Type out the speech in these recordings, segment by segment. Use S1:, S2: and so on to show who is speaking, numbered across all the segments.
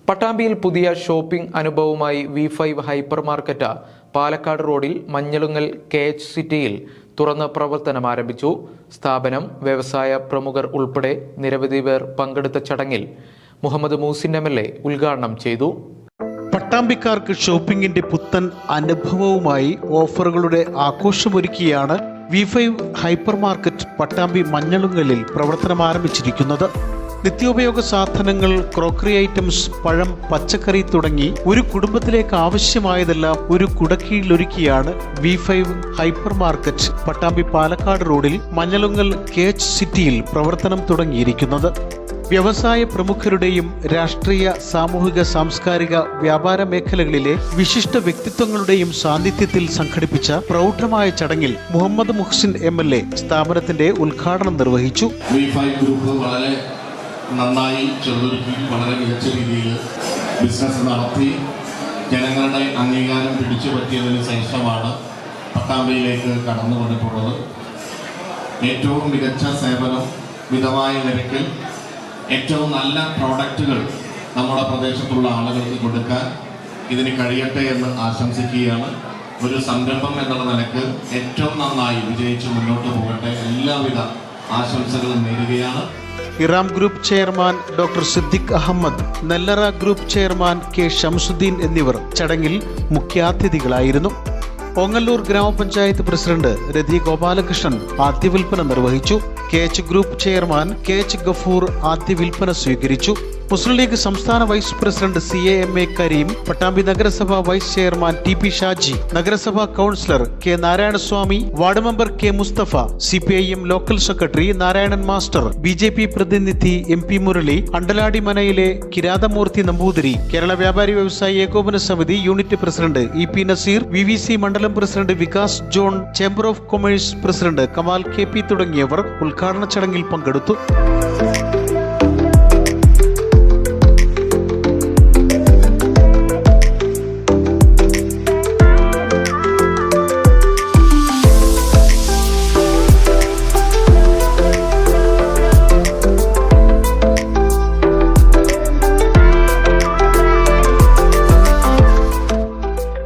S1: പട്ടാമ്പിയിൽ പുതിയ ഷോപ്പിംഗ് അനുഭവവുമായി V5 hyper market Palakkad റോഡിൽ മഞ്ഞളുങ്ങൽ KH സിറ്റിയിൽ തുറന്ന് പ്രവർത്തനം ആരംഭിച്ചു. സ്ഥാപനം വ്യവസായ പ്രമുഖർ ഉൾപ്പെടെ നിരവധി പേർ പങ്കെടുത്ത ചടങ്ങിൽ മുഹമ്മദ് മൂസിൻ MLA ഉദ്ഘാടനം ചെയ്തു.
S2: പട്ടാമ്പിക്കാർക്ക് ഷോപ്പിംഗിന്റെ പുത്തൻ അനുഭവവുമായി ഓഫറുകളുടെ ആഘോഷമൊരുക്കിയാണ് V5 ഹൈപ്പർ മാർക്കറ്റ് പട്ടാമ്പി മഞ്ഞളുങ്ങലിൽ പ്രവർത്തനം ആരംഭിച്ചിരിക്കുന്നത്. നിത്യോപയോഗ സാധനങ്ങൾ, ക്രോക്കറി ഐറ്റംസ്, പഴം, പച്ചക്കറി തുടങ്ങി ഒരു കുടുംബത്തിലേക്ക് ആവശ്യമായതെല്ലാം ഒരു കുടക്കീഴിലൊരുക്കിയാണ് V5 hyper market Pattambi Palakkad റോഡിൽ മഞ്ഞളുങ്ങൽ KH സിറ്റിയിൽ പ്രവർത്തനം തുടങ്ങിയിരിക്കുന്നത്. വ്യവസായ പ്രമുഖരുടെയും രാഷ്ട്രീയ, സാമൂഹിക, സാംസ്കാരിക, വ്യാപാര മേഖലകളിലെ വിശിഷ്ട വ്യക്തിത്വങ്ങളുടെയും സാന്നിധ്യത്തിൽ സംഘടിപ്പിച്ച പ്രൗഢമായ ചടങ്ങിൽ മുഹമ്മദ് മുഹ്സിൻ MLA സ്ഥാപനത്തിന്റെ ഉദ്ഘാടനം നിർവഹിച്ചു.
S3: നന്നായി ചെറുതുരുക്കി വളരെ മികച്ച രീതിയിൽ ബിസിനസ് നടത്തി ജനങ്ങളുടെ അംഗീകാരം പിടിച്ചു പറ്റിയതിന് ശേഷമാണ് പട്ടാമ്പിയിലേക്ക് കടന്നു വന്നിട്ടുള്ളത്. ഏറ്റവും മികച്ച സേവനം, മിതമായ നിരക്കിൽ ഏറ്റവും നല്ല പ്രോഡക്റ്റുകൾ നമ്മുടെ പ്രദേശത്തുള്ള ആളുകൾക്ക് കൊടുക്കാൻ ഇതിന് കഴിയട്ടെ എന്ന് ആശംസിക്കുകയാണ്. ഒരു സംരംഭം എന്നുള്ള നിലക്ക് ഏറ്റവും നന്നായി വിജയിച്ച് മുന്നോട്ട് പോകട്ടെ, എല്ലാവിധ ആശംസകളും നേരുകയാണ്.
S2: Eram group chairman doctor Siddique Ahmed, Nellara group chairman K Shamsuddin എന്നിവർ ചടങ്ങിൽ മുഖ്യാതിഥികളായിരുന്നു. ഓങ്ങല്ലൂർ ഗ്രാമപഞ്ചായത്ത് പ്രസിഡന്റ് രതി ഗോപാലകൃഷ്ണൻ ആദ്യ വിൽപ്പന നിർവഹിച്ചു. KH group chairman KH Gafoor ആദ്യ വിൽപ്പന സ്വീകരിച്ചു. മുസ്ലിം ലീഗ് സംസ്ഥാന vice president CAMA Kareem, Pattambi നഗരസഭ വൈസ് ചെയർമാൻ TP ഷാജി, നഗരസഭാ councillor K Narayanaswamy, ward member K Mustafa, CPIM local secretary Narayanan master, BJP പ്രതിനിധി MP മുരളി, അണ്ടലാടി മനയിലെ കിരാതമൂർത്തി നമ്പൂതിരി, കേരള വ്യാപാരി വ്യവസായി ഏകോപന സമിതി unit president EP Naseer, VVC മണ്ഡലം president Vikas John, chamber of commerce president Kamal KP തുടങ്ങിയവർ ഉദ്ഘാടന ചടങ്ങിൽ പങ്കെടുത്തു.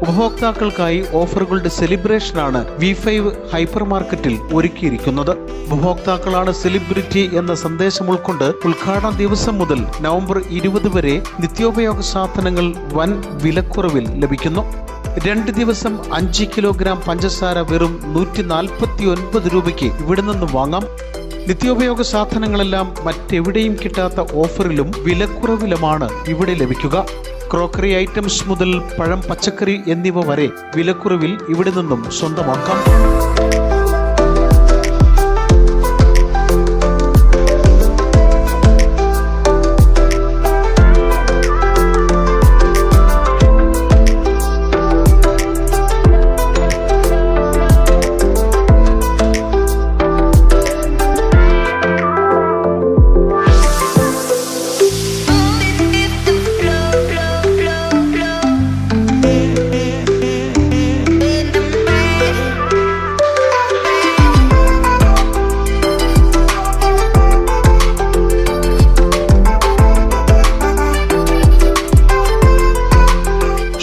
S2: ഉപഭോക്താക്കൾക്കായി ഓഫറുകളുടെ സെലിബ്രേഷനാണ് V5 ഹൈപ്പർ മാർക്കറ്റിൽ ഒരുക്കിയിരിക്കുന്നത്. ഉപഭോക്താക്കളാണ് സെലിബ്രിറ്റി എന്ന സന്ദേശം ഉൾക്കൊണ്ട് ഉദ്ഘാടന ദിവസം മുതൽ നവംബർ 20 വരെ നിത്യോപയോഗ സാധനങ്ങൾ വൻ വിലക്കുറവിൽ ലഭിക്കുന്നു. 2 ദിവസം 5 കിലോഗ്രാം പഞ്ചസാര വെറും 149 രൂപയ്ക്ക് ഇവിടെ നിന്ന് വാങ്ങാം. നിത്യോപയോഗ സാധനങ്ങളെല്ലാം മറ്റെവിടെയും കിട്ടാത്ത ഓഫറിലും വിലക്കുറവിലുമാണ് ഇവിടെ ലഭിക്കുക. ക്രോക്കറി ഐറ്റംസ് മുതൽ പഴം, പച്ചക്കറി എന്നിവ വരെ വിലക്കുറവിൽ ഇവിടെ നിന്നും സ്വന്തമാക്കാം.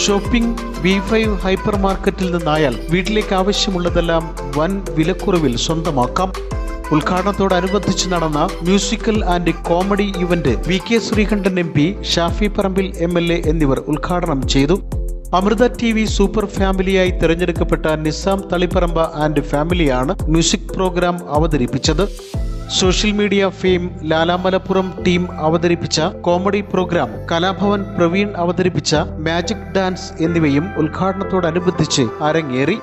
S2: ഷോപ്പിംഗ് V5 ഹൈപ്പർ മാർക്കറ്റിൽ നിന്നായാൽ വീട്ടിലേക്ക് ആവശ്യമുള്ളതെല്ലാം വൻ വിലക്കുറവിൽ സ്വന്തമാക്കാം. ഉദ്ഘാടനത്തോടനുബന്ധിച്ച് നടന്ന musical and comedy event VK Sreekandan MP, Shafi Parambil MLA എന്നിവർ ഉദ്ഘാടനം ചെയ്തു. അമൃത TV സൂപ്പർ ഫാമിലിയായി തിരഞ്ഞെടുക്കപ്പെട്ട നിസാം തളിപ്പറമ്പ ആൻഡ് ഫാമിലിയാണ് മ്യൂസിക് പ്രോഗ്രാം അവതരിപ്പിച്ചത്. Social media fame Lalamalappuram team അവതരിപ്പിച്ച കോമഡി പ്രോഗ്രാം, കലാഭവൻ പ്രവീൺ അവതരിപ്പിച്ച മാജിക് ഡാൻസ് എന്നിവയും ഉദ്ഘാടനത്തോടനുബന്ധിച്ച് അരങ്ങേറി.